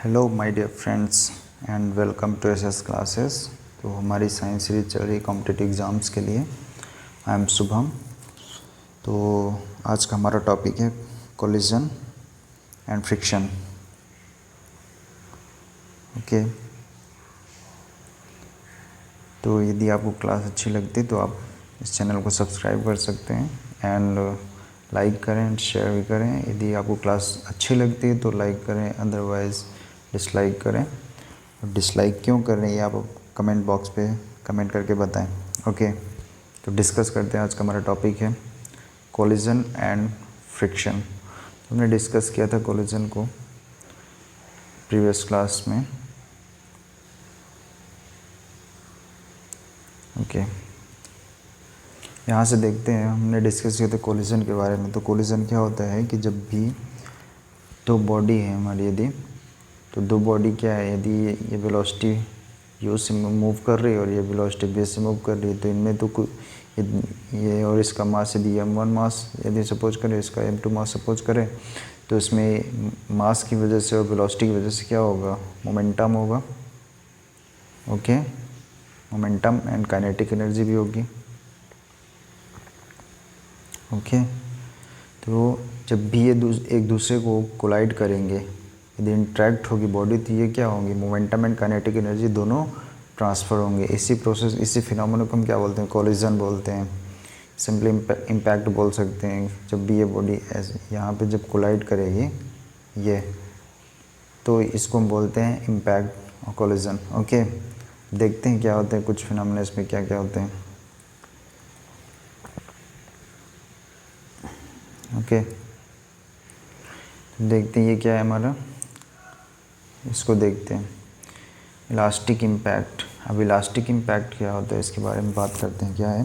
Hello my dear friends and welcome to SS classes. तो हमारी science series चल रही कॉम्पिटिटिव एग्ज़ाम्स के लिए। I am Shubham. तो आज का हमारा टॉपिक है कोलिजन एंड फ्रिक्शन। ओके, तो यदि आपको क्लास अच्छी लगती है तो आप इस चैनल को सब्सक्राइब कर सकते हैं एंड लाइक करें एंड शेयर भी करें। यदि आपको क्लास अच्छी लगती है तो लाइक करें, अदरवाइज़ डिसलाइक करें। और डिसलाइक क्यों कर रहे हैं ये आप कमेंट बॉक्स पे कमेंट करके बताएं। ओके, तो डिस्कस करते हैं। आज का हमारा टॉपिक है कोलिजन एंड फ्रिक्शन। हमने डिस्कस किया था कोलिजन को प्रीवियस क्लास में। ओके, यहाँ से देखते हैं। हमने डिस्कस किया था कोलिजन के बारे में। तो कोलिजन क्या होता है कि जब भी दो बॉडी है हमारी, यदि तो दो बॉडी क्या है, यदि ये वेलोसिटी यू से मूव कर रही है और ये वेलोसिटी बी से मूव कर रही है, तो इनमें तो ये और इसका मास यदि m1 मास यदि सपोज करें, इसका m2 मास सपोज करें, तो इसमें मास की वजह से और वेलोसिटी की वजह से क्या होगा, मोमेंटम होगा। Okay, momentum and kinetic energy भी होगी। ओके, तो जब भी ये एक दूसरे को कोलाइड करेंगे, यदि इंट्रैक्ट होगी बॉडी, तो ये क्या होंगी, मोमेंटम एंड काइनेटिक एनर्जी दोनों ट्रांसफ़र होंगे। इसी प्रोसेस, इसी फिनोमेना को हम क्या बोलते हैं, कोलिजन बोलते हैं। सिंपली इम्पैक्ट बोल सकते हैं। जब भी ये बॉडी ऐसे यहाँ पे जब कोलाइड करेगी ये, तो इसको हम बोलते हैं इम्पैक्ट और कोलिजन। ओके, देखते हैं क्या होते हैं कुछ फिनोमेना इसमें क्या क्या होते हैं। ओके, देखते हैं ये क्या है हमारा, इसको देखते हैं। Elastic impact. अब इलास्टिक इम्पैक्ट क्या होता है इसके बारे में बात करते हैं। क्या है,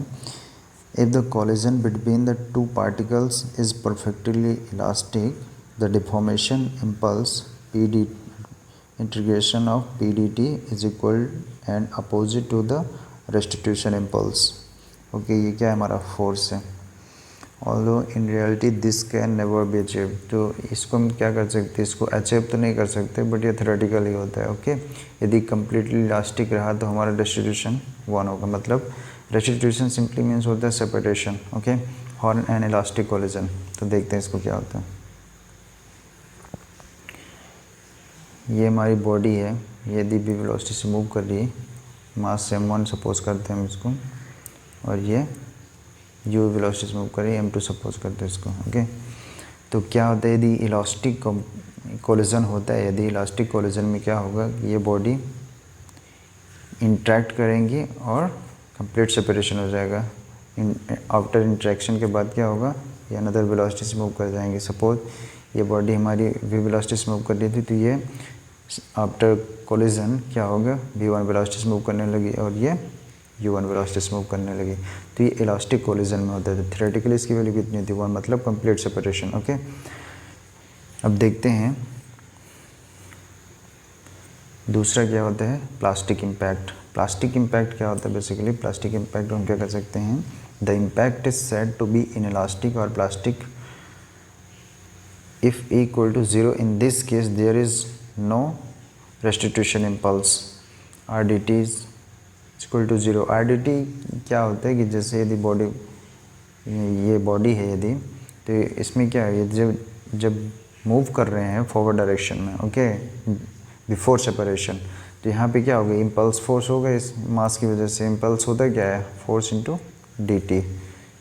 if the collision between the two particles is perfectly elastic, the deformation impulse P D integration of P D T is equal and opposite to the restitution impulse. Okay, ये क्या है, हमारा फोर्स है। Although in reality this can never be achieve. तो इसको हम क्या कर सकते हैं, इसको अचीव तो नहीं कर सकते, बट ये थ्योरेटिकली होता है। ओके, यदि कम्प्लीटली इलास्टिक रहा तो हमारा रेस्टिट्यूशन 1 होगा। मतलब रेस्टिट्यूशन सिंपली मीन्स होता है separation. Okay, horn and elastic collision. तो देखते हैं इसको क्या होता है। ये हमारी बॉडी है, यदि भी वेलोसिटी से मूव कर रही है, मास m1 सपोज करते हैं हम इसको, और ये u वेलोसिटी से मूव कर रही है, m2 सपोज करते हैं इसको। ओके, तो क्या होता है यदि इलास्टिक कोलिजन होता है, यदि इलास्टिक कोलिजन में क्या होगा कि ये बॉडी इंट्रैक्ट करेंगी और कंप्लीट सेपरेशन हो जाएगा। आफ्टर इंट्रैक्शन के बाद क्या होगा, ये अनदर वेलोसिटी से मूव कर जाएंगे। सपोज ये बॉडी हमारी v वेलोसिटी से मूव कर रही थी, तो ये आफ्टर कोलिजन क्या होगा, v1 वेलोसिटी से मूव करने लगी और ये u1 वेलोसिटी से मूव करने लगी। तो ये इलास्टिक कोलिजन में होता है। थ्योरेटिकली इसकी वैल्यू कितनी थी, 1, मतलब कंप्लीट सेपरेशन। ओके, अब देखते हैं दूसरा क्या होता है, प्लास्टिक इम्पैक्ट। प्लास्टिक इम्पैक्ट क्या होता है, बेसिकली प्लास्टिक इम्पैक्ट हम क्या कर सकते हैं, the impact is said to be inelastic और plastic if equal to 0। In this case there is no restitution impulse. R D T is equal to 0। R D T क्या होता है कि जैसे यदि बॉडी, ये बॉडी है यदि, तो इसमें क्या है, जब मूव कर रहे हैं फॉरवर्ड डायरेक्शन में, ओके, बिफोर सेपरेशन, तो यहाँ पे क्या होगा, इम्पल्स फोर्स होगा इस मास की वजह से। इम्पल्स होता है क्या है, फोर्स इनटू डी टी,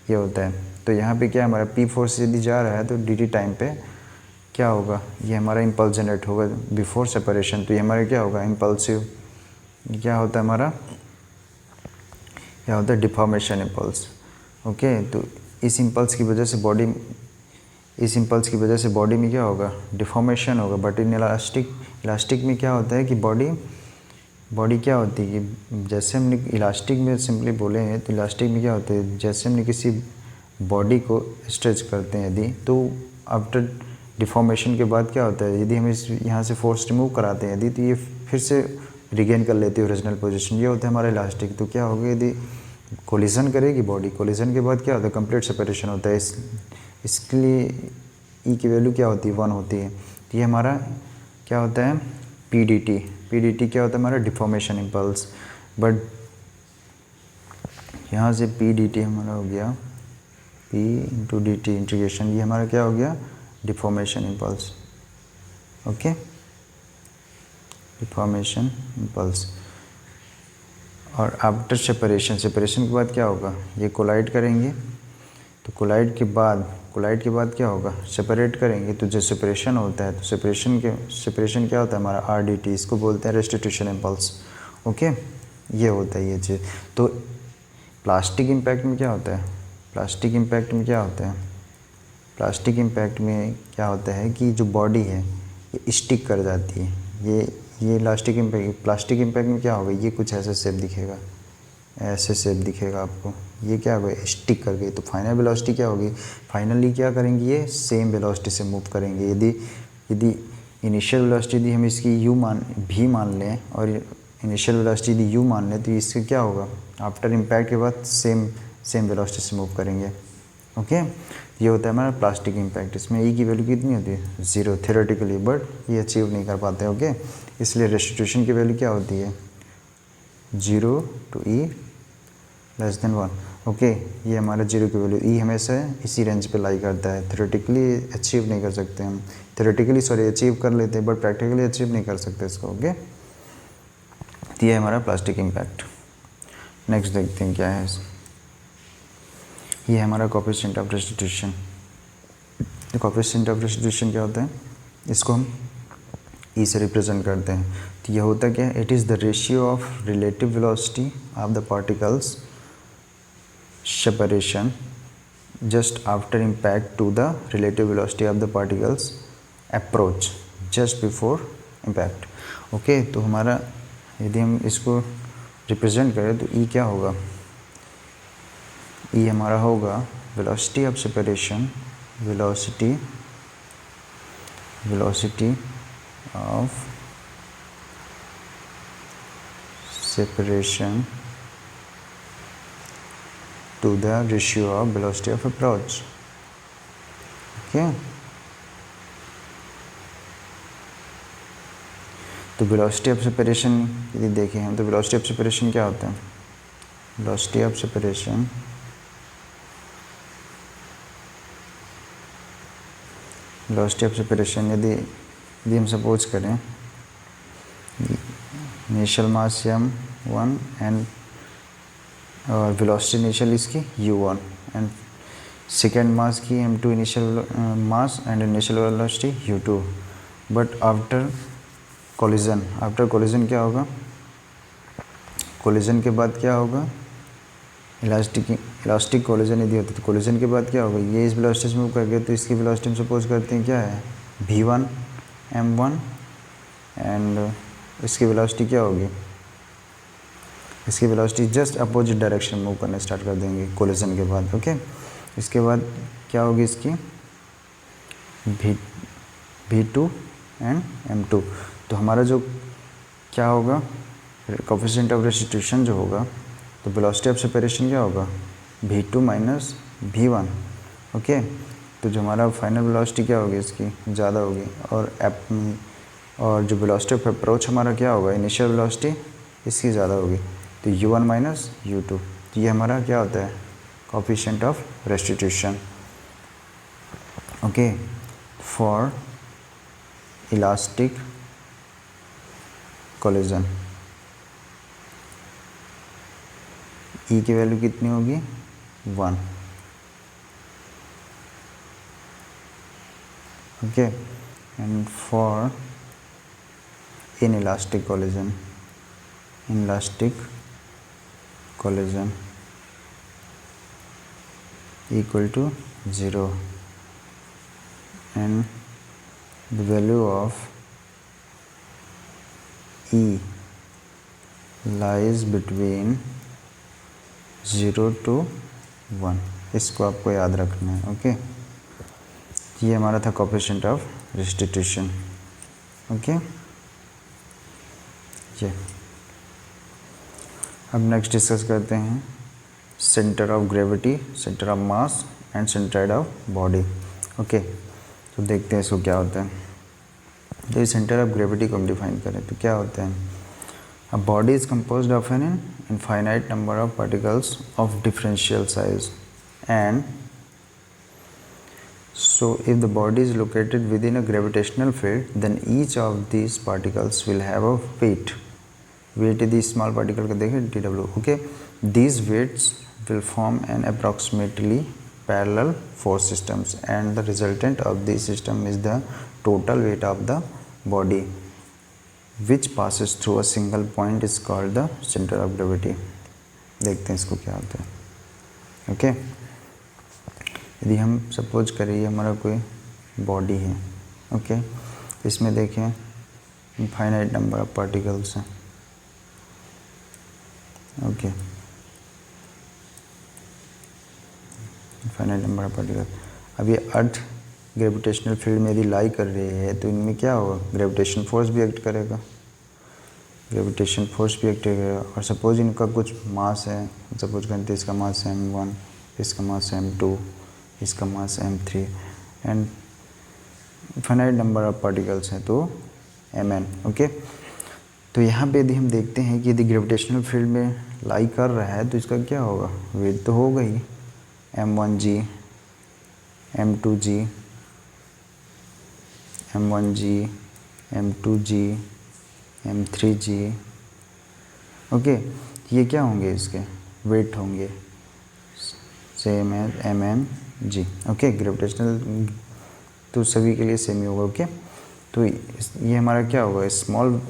ये होता है। तो यहाँ पे क्या हमारा पी फोर्स यदि जा रहा है तो डी टी टाइम पे क्या होगा, ये हमारा इम्पल्स जनरेट होगा बिफोर सेपरेशन। तो ये हमारा क्या होगा, इम्पल्सिव। क्या होता है हमारा, क्या होता है, डिफॉर्मेशन इम्पल्स। ओके, तो इस इम्पल्स की वजह से बॉडी, इस इम्पल्स की वजह से बॉडी में क्या होगा, डिफॉर्मेशन होगा। बट इन इलास्टिक में क्या होता है कि बॉडी क्या होती है कि जैसे हमने इलास्टिक में सिंपली बोले हैं, तो इलास्टिक में क्या होता है, जैसे हमने किसी बॉडी को स्ट्रेच करते हैं यदि, तो आफ्टर डिफॉर्मेशन के बाद क्या होता है, यदि हम इस यहाँ से फोर्स रिमूव कराते हैं यदि, तो ये फिर से रिगेन कर लेती है ओरिजिनल पोजीशन। ये होता है हमारा इलास्टिक। तो क्या होगा, यदि कोलिजन करेगी बॉडी, कोलिजन के बाद क्या होता है, कंप्लीट सेपरेशन होता है। इसके लिए ई की वैल्यू क्या होती है, 1 होती है। तो ये हमारा क्या होता है, PDT, PDT क्या होता है हमारा डिफॉर्मेशन इम्पल्स, बट यहाँ से PDT हमारा हो गया P इंटू DT इंटीग्रेशन, ये हमारा क्या हो गया deformation impulse, okay deformation impulse. और आफ्टर सेपरेशन, सेपरेशन के बाद क्या होगा, ये कोलाइड करेंगे, तो कोलाइड के बाद क्या होगा, सेपरेट करेंगे, तो जो सेपरेशन होता है, तो सेपरेशन क्या होता है हमारा RDT, इसको बोलते हैं रेस्टिट्यूशन इम्पल्स, ओके ये होता है ये चीज़। तो प्लास्टिक इम्पैक्ट में क्या होता है, प्लास्टिक इम्पैक्ट में क्या होता है कि जो बॉडी है ये स्टिक कर जाती है, ये प्लास्टिक इम्पैक्ट में क्या होगा, ये कुछ ऐसा शेप दिखेगा, ऐसे शेप दिखेगा आपको, ये क्या होगा स्टिक कर गई, तो फाइनल वेलोसिटी क्या होगी, फाइनली क्या करेंगे ये सेम वेलोसिटी से मूव करेंगे। यदि इनिशियल वेलोसिटी यदि हम इसकी v मान लें और इनिशियल वेलोसिटी यदि u मान लें, तो इससे क्या होगा आफ्टर इम्पैक्ट के बाद सेम वेलोसिटी से मूव करेंगे, ओके ये होता है हमारा प्लास्टिक इम्पैक्ट। इसमें ई की वैल्यू कितनी होती है 0 थ्योरेटिकली, बट ये अचीव नहीं कर पाते, ओके इसलिए रेस्टिट्यूशन की वैल्यू क्या होती है 0 to e less than 1, okay ये हमारा 0 की वैल्यू, ई हमेशा इसी रेंज पे लाई करता है, थ्योरेटिकली अचीव नहीं कर सकते हम, अचीव कर लेते हैं बट प्रैक्टिकली अचीव नहीं कर सकते इसको, ओके तो ये है हमारा प्लास्टिक इम्पैक्ट। नेक्स्ट देखते हैं क्या है, ये है हमारा कोएफिशिएंट ऑफ रेस्टिट्यूशन। तो कोएफिशिएंट ऑफ रेस्टिट्यूशन क्या होता है, इसको हम ई से रिप्रेजेंट करते हैं, तो ये होता क्या है, it is the ratio of relative velocity of the particles separation just after impact to the relative velocity of the particles approach just before impact, okay तो हमारा यदि हम इसको रिप्रेजेंट करें तो ई क्या होगा, ई हमारा होगा velocity of separation, velocity of separation to the ratio of velocity of approach, okay तो वेलोसिटी ऑफ सेपरेशन यदि देखें हम, तो वेलोसिटी ऑफ सेपरेशन क्या होता है, वेलोसिटी ऑफ सेपरेशन यदि हम सपोज करें इनिशियल मास m1 एंड और वेलोसिटी इनिशियल इसकी u1 एंड सेकेंड मास की m2 initial mass and initial velocity u2, but after collision क्या होगा, कोलिजन के बाद क्या होगा इलास्टिक कोलिजन यदि होता है, तो कोलिजन के बाद क्या होगा, ये इस वेलोसिटी से मूव कर गया, तो इसकी वेलोसिटी हम सपोज करते हैं क्या है v1 m1 एंड इसकी वेलोसिटी क्या होगी, इसकी velocity just opposite direction move करने स्टार्ट कर देंगे कोलिजन के बाद, ओके इसके बाद क्या होगी इसकी v2 एंड m2, तो हमारा जो क्या होगा कोएफिशिएंट ऑफ रेस्टिट्यूशन जो होगा, तो वेलोसिटी ऑफ सेपरेशन क्या होगा v2 माइनस v1, ओके तो जो हमारा फाइनल वेलोसिटी क्या होगी इसकी ज़्यादा होगी, और जो वेलोसिटी ऑफ अप्रोच हमारा क्या होगा इनिशियल वेलोसिटी इसकी ज़्यादा होगी, तो u1 माइनस u2, तो ये हमारा क्या होता है coefficient of restitution, okay for elastic collision. E की वैल्यू कितनी होगी 1, okay and for inelastic collision equal to 0 and the value of E lies between 0 to 1, इसको आपको याद रखना है, ओके ये हमारा था कोएफिशिएंट ऑफ रेस्टिट्यूशन, ओके ये अब नेक्स्ट डिस्कस करते हैं centre of gravity, centre of mass and centroid of body, okay तो देखते हैं इसको क्या होता है। तो ये सेंटर ऑफ ग्रेविटी को हम डिफाइन करें तो क्या होता है, a body is composed of an infinite number of particles of differential size and so if the body is located within a gravitational field then each of these particles will have a weight the small particle को देखें dw. Okay, these weights will form an approximately parallel force systems and the resultant of this system is the total weight of the body which passes through a single point is called the center of gravity. देखते हैं इसको क्या होता है. Okay, यदि हम suppose करें ये हमारा कोई बॉडी है. ओके, इसमें देखें इनफाइनाइट नंबर ऑफ पार्टिकल्स हैं. Okay, infinite number of particle. अब ये अर्थ ग्रेविटेशनल फील्ड में यदि लाई कर रही है तो इनमें क्या होगा, ग्रेविटेशन फोर्स भी एक्ट करेगा. ग्रेविटेशन फोर्स भी एक्ट करेगा. और सपोज इनका कुछ मास है, सपोज करते इसका मास है m1, इसका मास है m2, इसका मास m3 and infinite number of particles हैं तो mn. ओके, तो यहाँ पे यदि हम देखते हैं कि यदि ग्रेविटेशनल फील्ड में लाई कर रहा है तो इसका क्या होगा, वेट तो होगा ही m1g, m2g, m1g, m2g, m3g. Okay, ये क्या होंगे, इसके वेट होंगे same as mm g. Okay, gravitational तो सभी के लिए सेम ही होगा. ओके, तो ये हमारा क्या होगा, स्मॉल.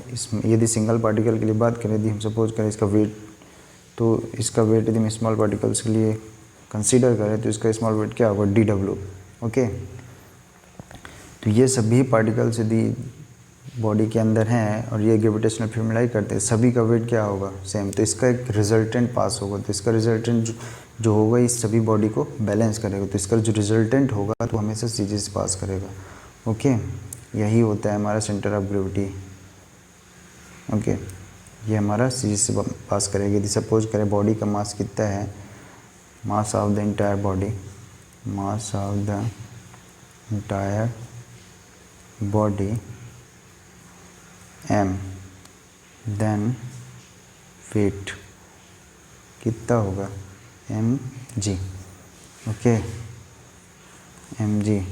यदि सिंगल पार्टिकल के लिए बात करें, यदि हम सपोज करें इसका वेट, तो इसका वेट यदि हम स्मॉल पार्टिकल्स के लिए कंसीडर करें तो इसका स्मॉल वेट क्या होगा, dw. ओके, तो ये सभी पार्टिकल्स यदि बॉडी के अंदर हैं और ये ग्रेविटेशनल फील्ड में लाई करते हैं, सभी का वेट क्या होगा, सेम. तो इसका एक रिजल्टेंट पास होगा. तो इसका रिजल्टेंट जो होगा इस सभी बॉडी को बैलेंस करेगा. तो इसका जो रिजल्टेंट होगा तो हमेशा सीधे से पास करेगा. ओके, यही होता है हमारा सेंटर ऑफ ग्रेविटी. ओके, ये हमारा सीधे से पास करेगा. यदि सपोज करें बॉडी का मास कितना है, mass of the entire body, mass of the entire body m, then weight कितना होगा, mg. Okay, mg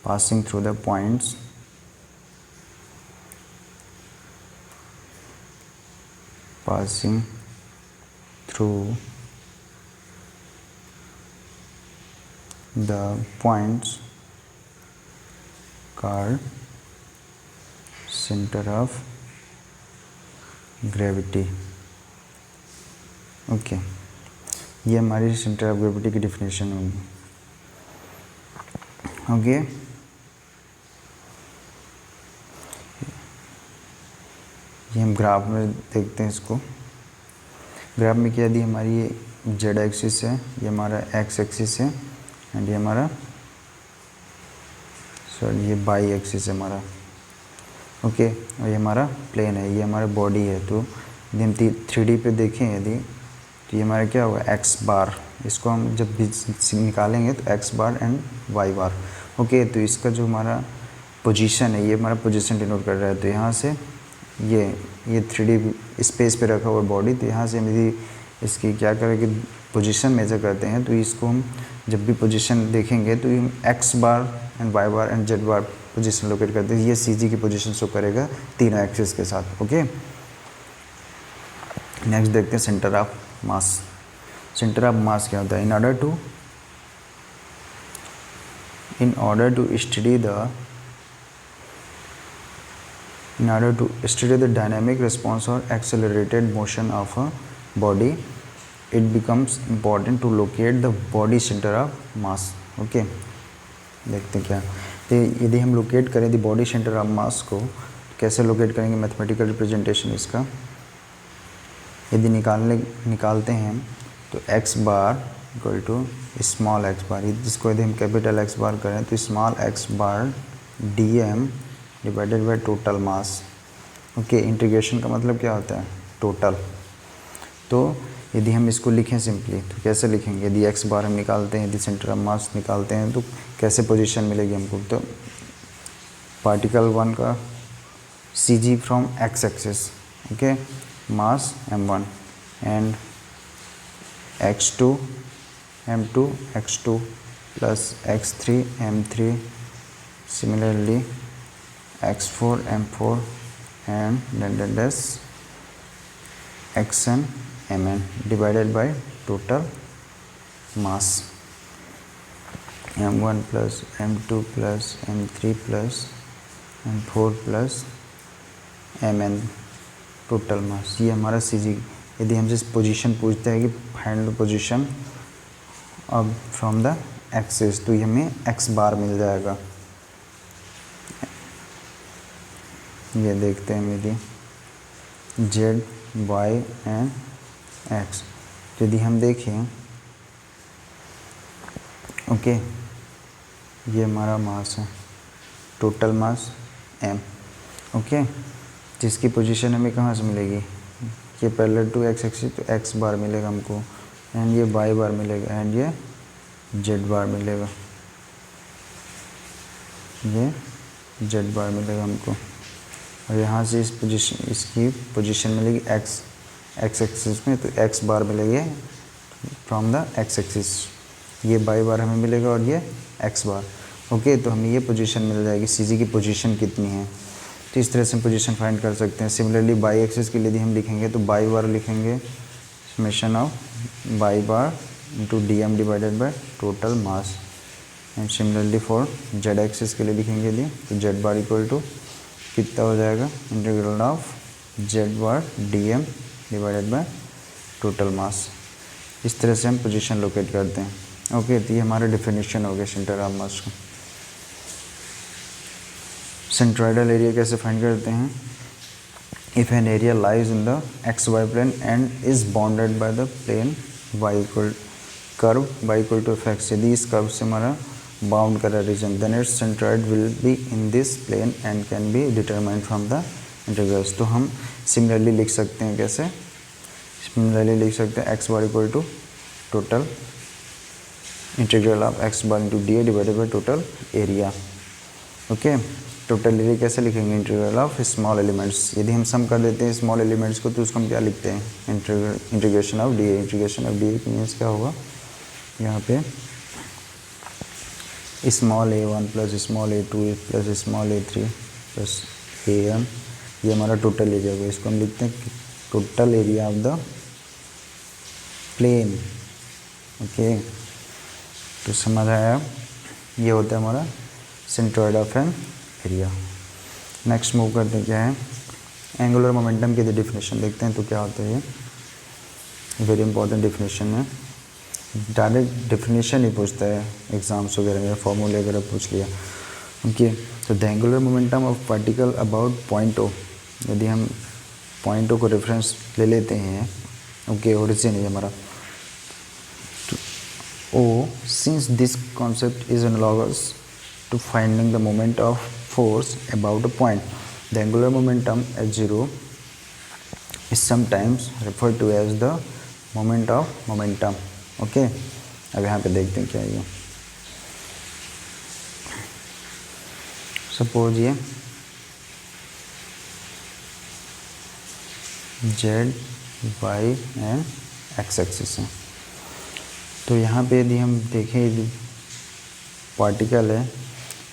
passing through the points passing through the points called center of gravity. Okay, ये हमारी centre of gravity की definition होगी. Okay, ये हम graph में देखते हैं इसको. ग्राफ में क्या, यदि हमारी ये जेड एक्सिस है, ये हमारा एक्स एक्सिस है एंड ये हमारा ये बाई एक्सिस है हमारा. ओके, और ये हमारा प्लेन है, ये हमारा बॉडी है. तो यदि हम 3D पे देखें यदि, तो ये हमारा क्या होगा, एक्स बार. इसको हम जब भी निकालेंगे तो X bar and Y bar. Okay, तो इसका जो हमारा पोजीशन है, ये हमारा पोजीशन डिनोट कर रहा है. तो यहाँ से ये 3D स्पेस पे रखा हुआ बॉडी, तो यहाँ से हम यदि इसकी क्या करें कि पोजीशन मेजर करते हैं, तो इसको हम जब भी पोजीशन देखेंगे तो हम X bar and Y bar and Z bar position locate करते हैं. ये CG की पोजीशन शो करेगा तीनों एक्सिस के साथ. ओके, नेक्स्ट देखते हैं centre of mass. Centre of mass क्या होता है, in order to study the dynamic response or accelerated motion of a body, it becomes important to locate the body center of mass. Okay, देखते हैं क्या. तो यदि हम लोकेट करें दी बॉडी सेंटर ऑफ मास को, कैसे लोकेट करेंगे, मैथमेटिकल रिप्रेजेंटेशन इसका. यदि निकालते हैं तो X bar equal to small X bar, जिसको यदि हम कैपिटल एक्स बार करें तो small X bar dm divided by total mass. Okay, integration का मतलब क्या होता है, टोटल. तो यदि हम इसको लिखें सिंपली तो कैसे लिखेंगे, यदि एक्स बार हम निकालते हैं, यदि सेंटर ऑफ मास निकालते हैं तो कैसे पोजीशन मिलेगी हमको. तो पार्टिकल 1 का CG from x-axis. Okay, mass m1 and x2 m2 x2 plus x3 m3, similarly x4 m4 and then this xn mn divided by total mass m1 plus m2 plus m3 plus m4 plus mn total mass. ये हमारा CG। यदि हमसे position पूछता है कि find the position अब from the axis, तो ये हमें x बार मिल जाएगा। ये देखते हैं यदि z, y एंड x, यदि हम देखें ओके, ये हमारा मास है, टोटल मास m। ओके, जिसकी पोजीशन हमें कहाँ से मिलेगी, ये पैरेलल टू x एक्सिस, तो x बार मिलेगा हमको एंड ये y बार मिलेगा एंड ये z बार मिलेगा, ये z बार मिलेगा हमको। और यहाँ से इसकी पोजीशन मिलेगी x एक्सिस में, तो x बार मिलेगी फ्रॉम द x एक्सिस, ये y बार हमें मिलेगा और ये x बार। ओके, तो हमें ये पोजीशन मिल जाएगी, CG की पोजीशन कितनी है। तो इस तरह से हम पोजीशन फाइंड कर सकते हैं। सिमिलरली y एक्सिस के लिए यदि हम लिखेंगे तो y बार लिखेंगे summation of y bar into dm divided by total mass, and similarly for z axis के लिए लिखेंगे यदि तो z बार इक्वल टू कितना हो जाएगा, integral of z bar dm divided by total मास। इस तरह से हम पोजीशन लोकेट करते हैं। ओके, तो ये हमारा डेफिनेशन हो गया सेंटर ऑफ मास का। सेंट्रोइडल एरिया कैसे फाइंड करते हैं, if an area lies in the XY plane and is bounded by the plane y equal curve y equal to fx, यदि इस कर्व से हमारा बाउंड करा region, then its centroid will be in this plane and can be determined from the integrals. तो हम similarly लिख सकते हैं, कैसे सिमिलरली लिख सकते हैं, x bar equal to total integral of x bar into D A divided by total area. Okay, total area कैसे लिखेंगे, इंटीग्रल ऑफ स्मॉल एलिमेंट्स। यदि हम सम कर देते हैं स्मॉल एलिमेंट्स को तो उसको हम क्या लिखते हैं, integration of D A. Integration of D A means क्या होगा, यहाँ पे small a1 plus small a2 plus small a3 plus am, ये हमारा टोटल एरिया होगा। इसको हम लिखते हैं total area of the plane. Okay, तो समझ आया, ये होता है हमारा centroid of an area. Next move करते हैं, क्या है, एंगुलर मोमेंटम की डेफिनेशन देखते हैं। तो क्या होता है, ये वेरी इंपॉर्टेंट डेफिनेशन है। डायरेक्ट डेफिनेशन ही पूछता है एग्जाम्स वगैरह में, फॉर्मूले वगैरह पूछ लिया। ओके, तो the angular momentum of particle about point O, यदि हम पॉइंट ओ को रेफरेंस ले लेते हैं, ओके, ओरिजिन है हमारा O, since this concept is analogous to finding the moment of force about a point, the angular momentum at zero is sometimes referred to as the moment of momentum. Okay, अब यहाँ पे देखते हैं क्या है। Suppose ये z, y and x axis है, तो यहाँ पे यदि हम देखें, यदि पार्टिकल है,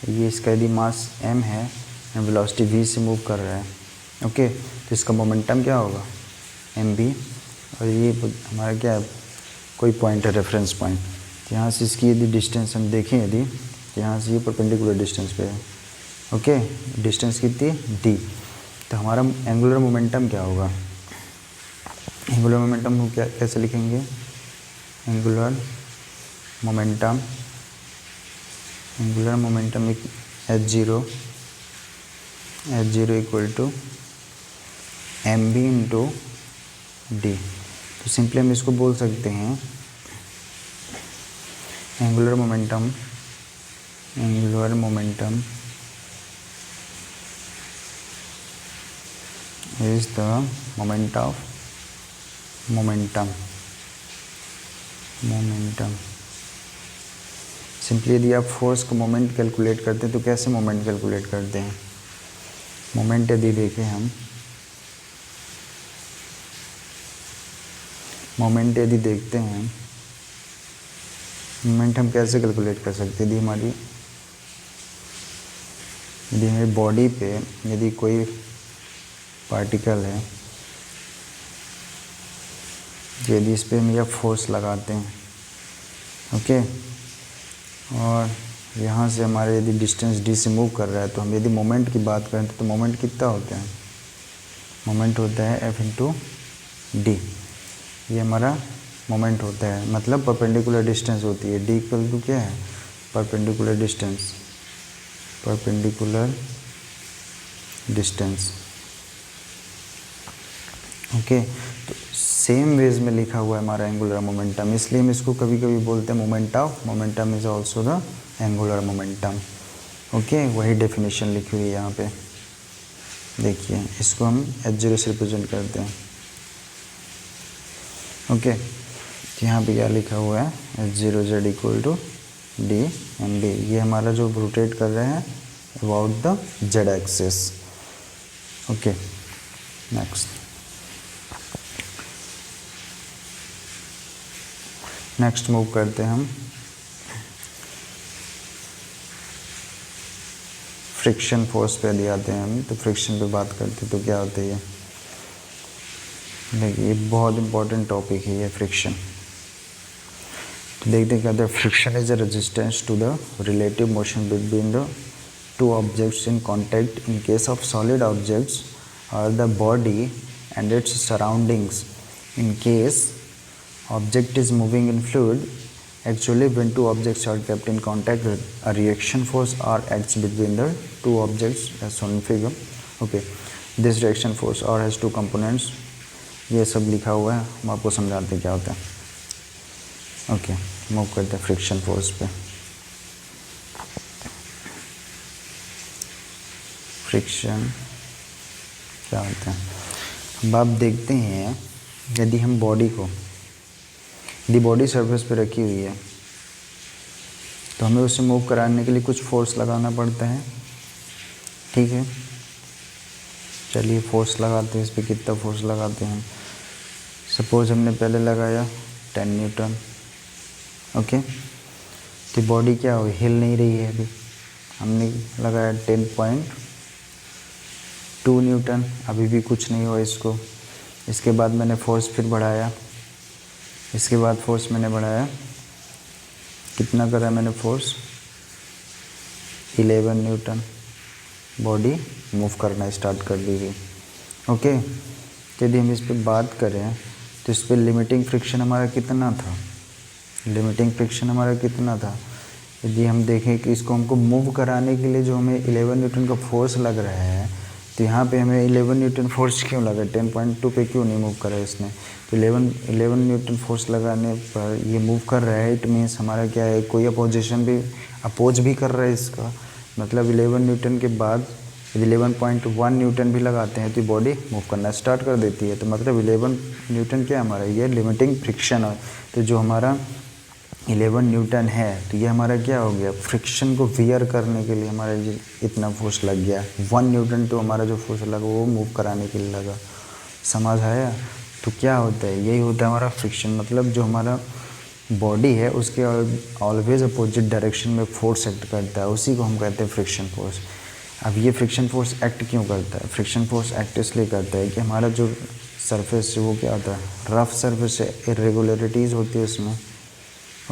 ये इसका यदि मास m है एंड वेलोसिटी v से मूव कर रहा है, ओके, तो इसका मोमेंटम क्या होगा, mv, और ये हमारा क्या है, कोई पॉइंट है, रेफरेंस पॉइंट। तो यहाँ से इसकी यदि डिस्टेंस हम देखें, यदि तो यहाँ से ये परपेंडिकुलर डिस्टेंस पे है, ओके, डिस्टेंस कितनी d, तो हमारा एंगुलर मोमेंटम क्या होगा, एंगुलर मोमेंटम को क्या कैसे लिखेंगे, angular momentum h0 equal to mv into D. तो सिंपली हम इसको बोल सकते हैं angular momentum is the moment of momentum. Simply यदि आप फोर्स को मोमेंट कैलकुलेट करते हैं तो कैसे मोमेंट कैलकुलेट करते हैं, मोमेंट यदि देखें हम, मोमेंट यदि देखते हैं, मोमेंट हम कैसे कैलकुलेट कर सकते हैं? यदि हमारी बॉडी पे यदि कोई पार्टिकल है, यदि इस पर हम यह फोर्स लगाते हैं, ओके, और यहाँ से हमारे यदि डिस्टेंस डी से मूव कर रहा है, तो हम यदि मोमेंट की बात करें तो मोमेंट कितना होता है? मोमेंट होता है एफ इंटू डी। ये हमारा मोमेंट होता है, मतलब परपेंडिकुलर डिस्टेंस होती है। डी इक्वल टू क्या है? Perpendicular distance, perpendicular distance, okay. तो सेम वेज में लिखा हुआ है हमारा एंगुलर मोमेंटम, इसलिए हम इसको कभी कभी बोलते हैं moment of momentum is also the angular momentum, okay. वही डेफिनेशन लिखी हुई है यहाँ पे, देखिए इसको हम H0 से रिप्रेजेंट करते हैं, ओके। तो यहाँ पे क्या लिखा हुआ है? H0 Z equal to D M D. ये हमारा जो रोटेट कर रहे हैं about the Z axis, okay. Next move करते हैं हम फ्रिक्शन फोर्स पे यदि आते हैं हम, तो फ्रिक्शन पे बात करते हैं तो क्या होता है ये? देखिए ये बहुत इंपॉर्टेंट टॉपिक है ये फ्रिक्शन। तो देखते हैं क्या होता है। Friction is a resistance to the relative motion between the two objects in contact in case of solid objects और the body and its surroundings. In case object is moving in fluid, actually when two objects are kept in contact, a reaction force R acts between the two objects as shown in figure, okay. This reaction force R has two components, ये सब लिखा हुआ है, हम आपको समझाते हैं क्या होता है, ओके। मूव करते हैं फ्रिक्शन फोर्स पे। फ्रिक्शन क्या होता है? अब आप देखते हैं यदि हम बॉडी को, यदि बॉडी सरफेस पे रखी हुई है तो हमें उसे मूव कराने के लिए कुछ फोर्स लगाना पड़ता है, ठीक है। चलिए फोर्स लगाते हैं, इस पर कितना फोर्स लगाते हैं। सपोज हमने पहले लगाया 10 न्यूटन, ओके। तो बॉडी क्या हुई? हिल नहीं रही है अभी, हमने लगाया 10.2 न्यूटन, अभी भी कुछ नहीं हुआ इसको। इसके बाद मैंने फोर्स फिर बढ़ाया, इसके बाद फोर्स मैंने बढ़ाया, कितना करा मैंने फोर्स? 11 न्यूटन। बॉडी मूव करना स्टार्ट कर दी गई, ओके। यदि हम इस पर बात करें तो इस पर लिमिटिंग फ्रिक्शन हमारा कितना था? लिमिटिंग फ्रिक्शन हमारा कितना था? यदि हम देखें कि इसको हमको मूव कराने के लिए जो हमें 11 न्यूटन का फोर्स लग रहा है, तो यहाँ पे हमें 11 न्यूटन फोर्स क्यों लगा? 10.2 पे क्यों नहीं मूव करा इसने? तो 11 न्यूटन फोर्स लगाने पर ये मूव कर रहा है, इट मीन्स हमारा क्या है? कोई अपोजिशन भी अपोज भी कर रहा है इसका, मतलब 11 न्यूटन के बाद यदि 11.1 न्यूटन भी लगाते हैं तो बॉडी मूव करना स्टार्ट कर देती है। तो मतलब 11 न्यूटन क्या हमारा? ये लिमिटिंग फ्रिक्शन है। तो जो हमारा 11 न्यूटन है तो ये हमारा क्या हो गया? फ्रिक्शन को वियर करने के लिए हमारा ये इतना फोर्स लग गया। 1 न्यूटन तो हमारा जो फोर्स लगा वो मूव कराने के लिए लगा, समझ आया? तो क्या होता है? यही होता है हमारा फ्रिक्शन, मतलब जो हमारा बॉडी है उसके ऑलवेज अपोजिट डायरेक्शन में फोर्स एक्ट करता है, उसी को हम कहते हैं फ्रिक्शन फोर्स। अब ये फ्रिक्शन फोर्स एक्ट क्यों करता है? फ्रिक्शन फोर्स एक्ट इसलिए करता है कि हमारा जो सरफेस है वो क्या होता है? रफ सरफेस है, इरेगुलरिटीज़ होती है उसमें,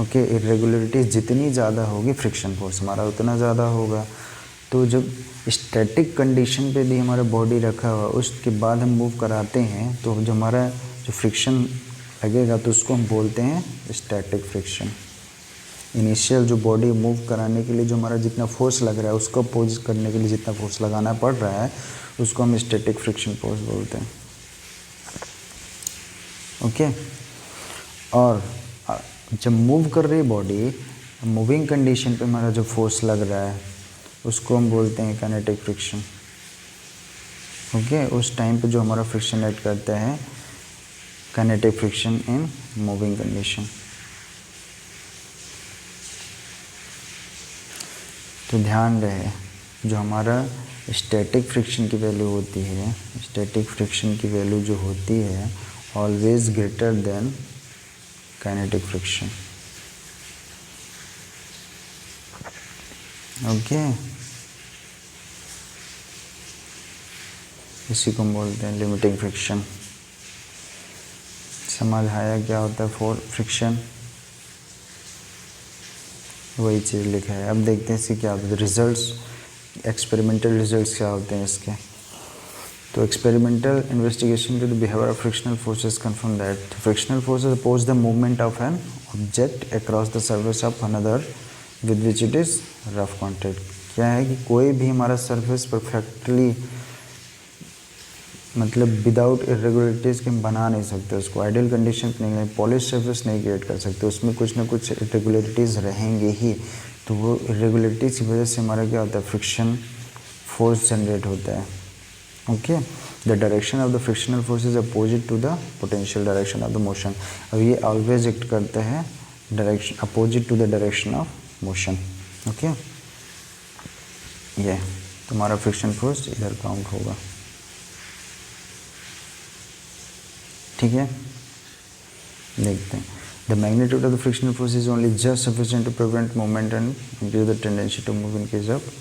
ओके। इरेगुलरिटीज़ जितनी ज़्यादा होगी फ्रिक्शन फोर्स हमारा उतना ज़्यादा होगा। तो जब स्टैटिक कंडीशन पे भी हमारा बॉडी रखा हुआ उसके बाद हम मूव कराते हैं तो जो हमारा जो फ्रिक्शन लगेगा तो उसको हम बोलते हैं स्टैटिक फ्रिक्शन। इनिशियल जो बॉडी मूव कराने के लिए जो हमारा जितना फोर्स लग रहा है उसको अपोज करने के लिए जितना फोर्स लगाना पड़ रहा है उसको हम स्टैटिक फ्रिक्शन फोर्स बोलते हैं, ओके। और जब मूव कर रही है बॉडी, मूविंग कंडीशन पे हमारा जो फोर्स लग रहा है उसको हम बोलते हैं काइनेटिक फ्रिक्शन, ओके। उस टाइम पे जो हमारा फ्रिक्शन एक्ट करता है kinetic friction in moving condition. तो ध्यान रहे जो हमारा स्टैटिक फ्रिक्शन की वैल्यू होती है, स्टैटिक फ्रिक्शन की वैल्यू जो होती है always greater than kinetic friction. Okay, इसी को हम बोलते हैं लिमिटिंग फ्रिक्शन। समझ आया क्या होता है फॉर फ्रिक्शन, वही चीज़ लिखा है। अब देखते हैं इसके क्या होता है रिजल्ट्स, एक्सपेरिमेंटल रिजल्ट्स क्या होते हैं इसके। तो experimental investigation to the behaviour of frictional forces confirm that frictional forces oppose the movement of an object across the surface of another with which it is rough contact. क्या है कि कोई भी हमारा सरफेस परफेक्टली मतलब without irregularities के हम बना नहीं सकते उसको, आइडियल कंडीशन नहीं, पॉलिश सरफेस नहीं क्रिएट कर सकते, उसमें कुछ ना कुछ इरेगुलरिटीज़ रहेंगे ही। तो वो इरेगुलरिटीज़ की वजह से हमारा क्या होता है फ्रिक्शन फोर्स जनरेट होता है। Okay, the direction of the frictional force is opposite to the potential direction of the motion. अब ये ऑलवेज एक्ट करते हैं direction opposite to the direction of motion. Okay, ये तुम्हारा फ्रिक्शन फोर्स इधर count होगा। ठीक है, देखते हैं। The magnitude of the frictional force is only just sufficient to prevent movement and increase the tendency to move in case of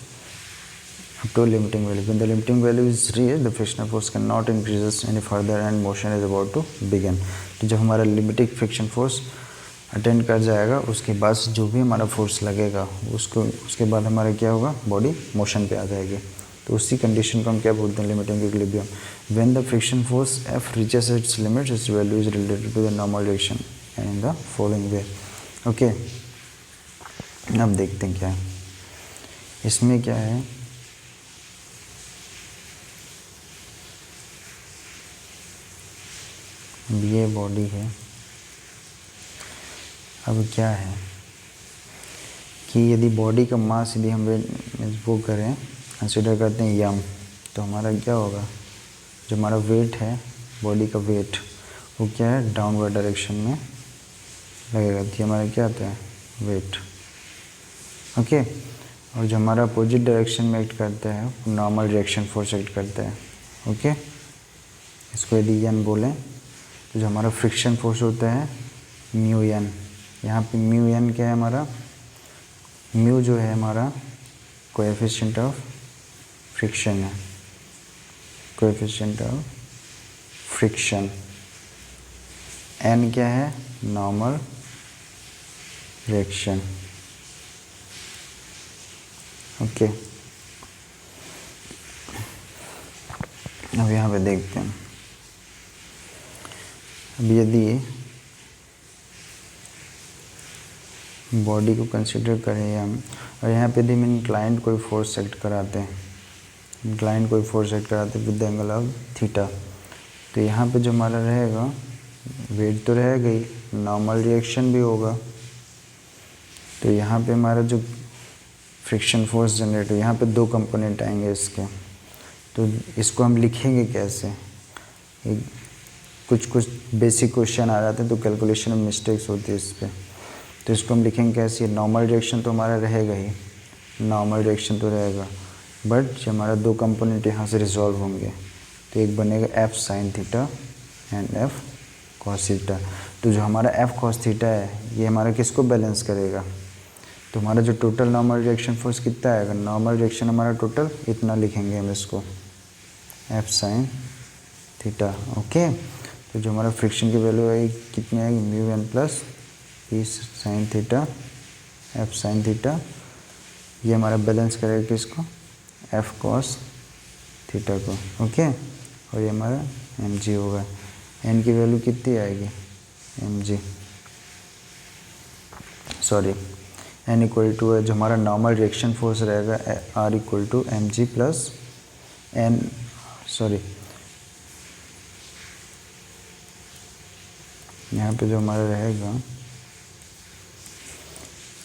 up to a limiting value. When the limiting value is reached, the frictional force cannot increase any further and motion is about to begin. तो जब हमारा limiting friction force attend कर जाएगा उसके बाद जो भी हमारा फोर्स लगेगा उसके बाद हमारा क्या होगा, बॉडी मोशन पे आ जाएगी। तो उसी कंडीशन को हम क्या बोलते हैं, limiting equilibrium. When the friction force F reaches its limits, its value is related to the normal direction and in the following way. Okay, अब देखते हैं क्या है इसमें। क्या है, ये बॉडी है। अब क्या है कि यदि बॉडी का मास यदि हम वो करें, कंसिडर करते हैं यम, तो हमारा क्या होगा, जो हमारा वेट है बॉडी का वेट वो क्या है डाउनवर्ड डायरेक्शन में लगेगा। तो हमारा क्या आता है वेट। ओके, और जो हमारा अपोजिट डायरेक्शन में एक्ट करता है नॉर्मल रिएक्शन फोर्स एक्ट करता है। ओके, इसको यदि एन बोलें तो जो हमारा फ्रिक्शन फोर्स होता है म्यू एन। यहाँ पे म्यू एन क्या है हमारा, म्यू जो है हमारा कोएफिशिएंट ऑफ फ्रिक्शन है, कोएफिशिएंट ऑफ फ्रिक्शन। एन क्या है, नॉर्मल रिएक्शन। ओके, अब यहाँ पे देखते हैं। अब यदि बॉडी को कंसिडर करें हम, और यहाँ पे यदि हम इंक्लाइंड कोई फोर्स एक्ट कराते हैं, इंक्लाइंड कोई फोर्स एक्ट कराते हैं with the angle of theta, तो यहाँ पे जो हमारा रहेगा वेट तो रहेगा ही, नॉर्मल रिएक्शन भी होगा। तो यहाँ पे हमारा जो फ्रिक्शन फोर्स जनरेट हो, यहाँ पे दो कंपोनेंट आएंगे इसके। तो इसको हम लिखेंगे कैसे, कुछ बेसिक क्वेश्चन आ जाते हैं तो कैलकुलेशन में मिस्टेक्स होती है इस पर। तो इसको हम लिखेंगे कैसे, नॉर्मल रिएक्शन तो हमारा रहेगा ही, नॉर्मल रिएक्शन तो रहेगा, बट जो हमारा दो कंपोनेंट यहाँ से रिजॉल्व होंगे तो एक बनेगा F sine theta and F cos theta. तो जो हमारा एफ कॉस थीटा है ये हमारा किसको बैलेंस करेगा, तो हमारा जो टोटल नॉर्मल रिएक्शन फोर्स कितना आएगा, नॉर्मल रिएक्शन हमारा टोटल इतना लिखेंगे हम इसको एफ साइन थीटा। ओके, तो जो हमारा फ्रिक्शन की वैल्यू आएगी कितनी आएगी, mu N plus P sine theta F sine theta. ये हमारा बैलेंस करेगा किसको, एफ कॉस थीटा को। ओके, और ये हमारा एम जी होगा। एन की वैल्यू कितनी आएगी, M G sorry N equal to है जो हमारा नॉर्मल रिएक्शन फोर्स रहेगा R equal to M G plus N sorry यहाँ पे जो हमारा रहेगा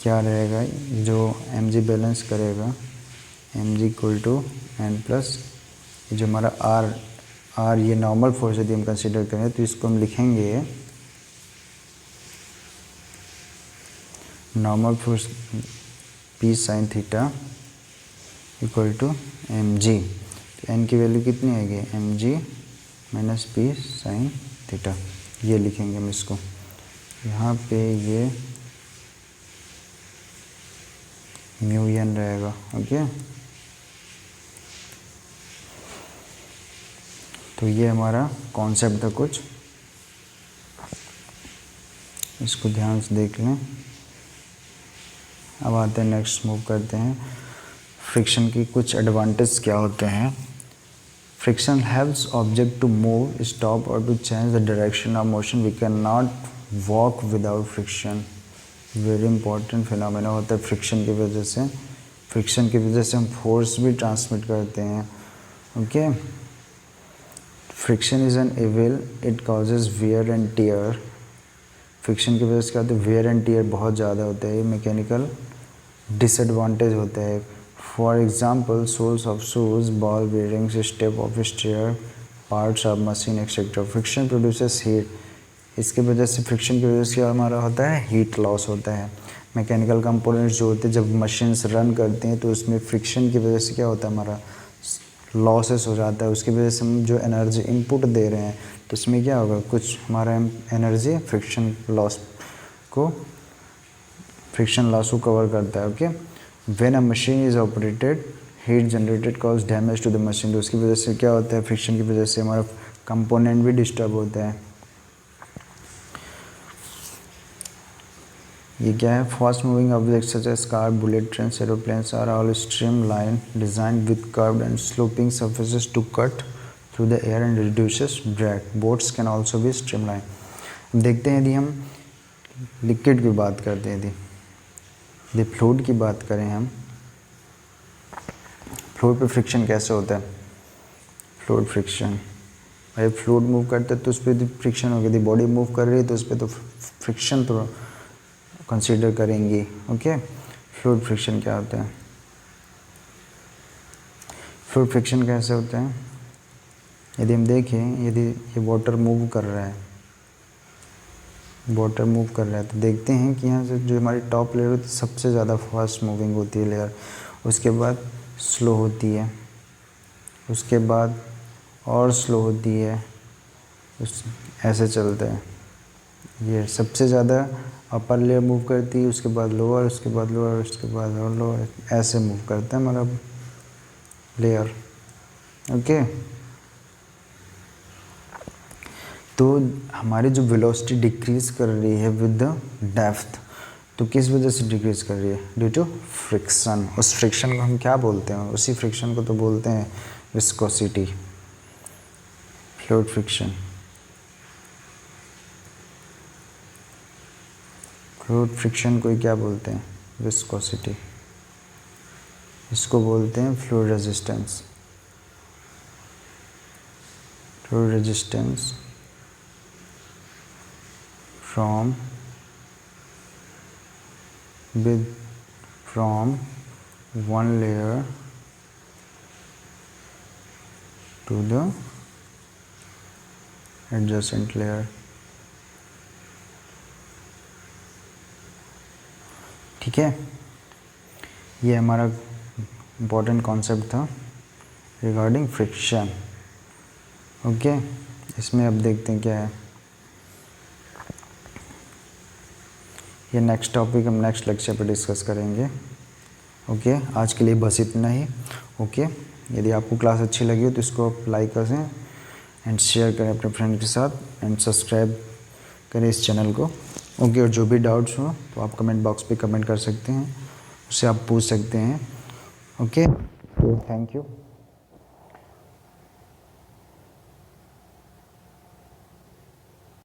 क्या रहेगा, जो एम जी बैलेंस करेगा M G equal to N plus जो हमारा आर ये नॉर्मल फोर्स यदि हम कंसिडर करें तो इसको हम लिखेंगे normal force P sine theta equal to M G. N की वैल्यू कितनी आएगी, M G minus P sine theta, ये लिखेंगे हम इसको। यहाँ पे ये म्यू एन रहेगा। ओके, तो ये हमारा कॉन्सेप्ट था कुछ, इसको ध्यान से देख लें। अब आते हैं नेक्स्ट, मूव करते हैं। फ्रिक्शन की कुछ एडवांटेज क्या होते हैं। Friction helps object to move, stop और to change the direction of motion. We can not walk without friction. Very important phenomena होता है फ्रिक्शन की वजह से। फ्रिक्शन की वजह से हम फोर्स भी ट्रांसमिट करते हैं। Okay, friction is an evil, it causes wear and tear. Friction की वजह से क्या होता है, वियर एंड टीयर बहुत ज़्यादा होता है, मैकेनिकल डिसएडवांटेज होता है। For example soles of shoes, ball bearings, step of stair, parts of machine etcetera. Friction produces heat, इसकी वजह से फ्रिक्शन की वजह से हमारा होता है हीट लॉस होता है। मैकेनिकल कंपोनेंट्स जो होते हैं जब मशीन्स रन करते हैं तो उसमें फ्रिक्शन की वजह से क्या होता है, हमारा लॉसेस हो जाता है। उसकी वजह से हम जो एनर्जी इनपुट दे रहे हैं तो उसमें क्या होगा, कुछ हमारा एनर्जी फ्रिक्शन लॉस को कवर करता है। Okay, when a machine is operated, heat generated cause damage to the machine. तो उसकी वजह से क्या होता है, फ्रिक्शन की वजह से हमारा कंपोनेंट भी डिस्टर्ब होता है। ये क्या है, fast moving objects such as car, bullet trains, aeroplanes are all streamline designed with curved and sloping surfaces to cut through the air and reduces drag. Boats can also be streamline. देखते हैं यदि हम liquid की बात करते हैं, यदि fluid की बात करें हम, फ्लूइड पे फ्रिक्शन कैसे होता है। फ्लूइड फ्रिक्शन, भाई फ्लूइड मूव करते हैं तो उस पर फ्रिक्शन होगी, यदि बॉडी मूव कर रही है तो उस पर तो फ्रिक्शन तो कंसीडर करेंगे। ओके, फ्लूइड फ्रिक्शन क्या होता है, फ्लूइड फ्रिक्शन कैसे होता है। यदि हम देखें, यदि ये वाटर मूव कर रहा है, वाटर मूव कर रहा है तो देखते हैं कि यहाँ से जो हमारी टॉप लेयर होती है सबसे ज़्यादा फास्ट मूविंग होती है लेयर, उसके बाद स्लो होती है, उसके बाद और स्लो होती है, ऐसे चलता है। ये सबसे ज़्यादा अपर लेयर मूव करती है, उसके बाद लोअर, उसके बाद लोअर, उसके बाद और लोअर, ऐसे मूव करता है हमारा लेयर। ओके, तो हमारी जो वेलोसिटी डिक्रीज़ कर रही है विद द डेप्थ, तो किस वजह से डिक्रीज़ कर रही है, ड्यू टू फ्रिक्शन। उस फ्रिक्शन को हम क्या बोलते हैं, उसी फ्रिक्शन को तो बोलते हैं viscosity, fluid friction. Fluid friction को क्या बोलते हैं, विस्कोसिटी। इसको बोलते हैं fluid resistance. Fluid resistance from one layer to the adjacent layer। ठीक है, ये हमारा इम्पोर्टेंट कॉन्सेप्ट था रिगार्डिंग फ्रिक्शन। ओके, इसमें अब देखते हैं क्या है, ये नेक्स्ट टॉपिक हम नेक्स्ट लेक्चर पर डिस्कस करेंगे। ओके, आज के लिए बस इतना ही। ओके, यदि आपको क्लास अच्छी लगी हो तो इसको आप लाइक करें एंड शेयर करें अपने फ्रेंड के साथ एंड सब्सक्राइब करें इस चैनल को। ओके, और जो भी डाउट्स हो तो आप कमेंट बॉक्स पे कमेंट कर सकते हैं, उससे आप पूछ सकते हैं। ओके, तो थैंक यू।